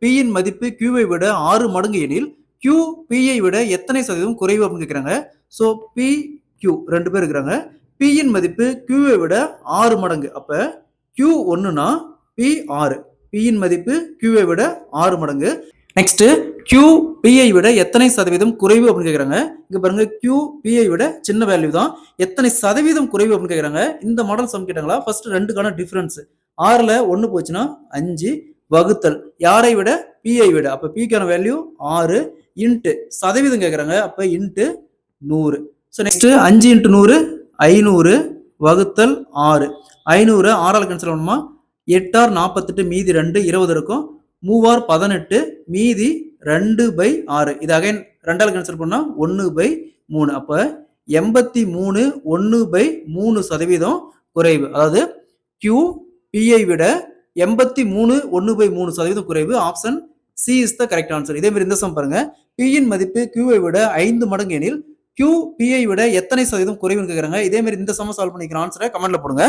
Pயின் மதிப்பு Qவை விட 6 மடங்கு எனில் Q Pயை விட எத்தனை சதவீதம் குறைவு அப்படின்னு கேட்குறாங்க. ஸோ P, Q 2 பேர் இருக்கிறாங்க. Pயின் மதிப்பு Qவை விட 6 மடங்கு. அப்ப Q 1னா P 6. Pயின் மதிப்பு Qவை விட 6 மடங்கு. நெக்ஸ்ட் Q Pயை விட எத்தனை சதவீதம் குறைவு அப்படின்னு கேட்குறாங்க. இங்க பாருங்க Q Pயை விட சின்ன வேல்யூ தான். எத்தனை சதவீதம் குறைவு அப்படின்னு கேட்குறாங்க. இந்த மாடல் சம் கேட்டாங்களா ஃபர்ஸ்ட் 2க்கான டிஃபரன்ஸ் 6ல 1 போச்சுன்னா 5 வகுத்தல் யாரை விட Pயை விட. அப்ப Pக்கான வேல்யூ 6 இன்ட்டு சதவீதம் கேட்குறாங்க. அப்ப இன்ட்டு 100. ஸோ நெக்ஸ்ட் 5 இன்ட்டு 100 500 வகுத்தல் 6. 500 6ஆல் கேன்சல் பண்ணணுமா 8 ஆர் 48 மீதி 2 20 இருக்கும். 3 ஆர் 18 மீதி 2/6. இது அகைன் 2ஆல் கேன்சல் பண்ணா 1/3. அப்ப 83 1/3 சதவீதம் குறைவு. அதாவது Q Pயை விட 83 1/3 சதவீதம் குறைவு. Option C is the correct answer. இதே மாதிரி இந்த சம் பாருங்க. Pயின் மதிப்பு Qவை விட 5 மடங்கு எனில் Q Pயை விட எத்தனை சதவீதம் குறைவுன்னு கேட்குறாங்க. இதே மாதிரி இந்த சம் சால்வ் பண்ணிக்கிற ஆன்சரை கமெண்ட்ல போடுங்க.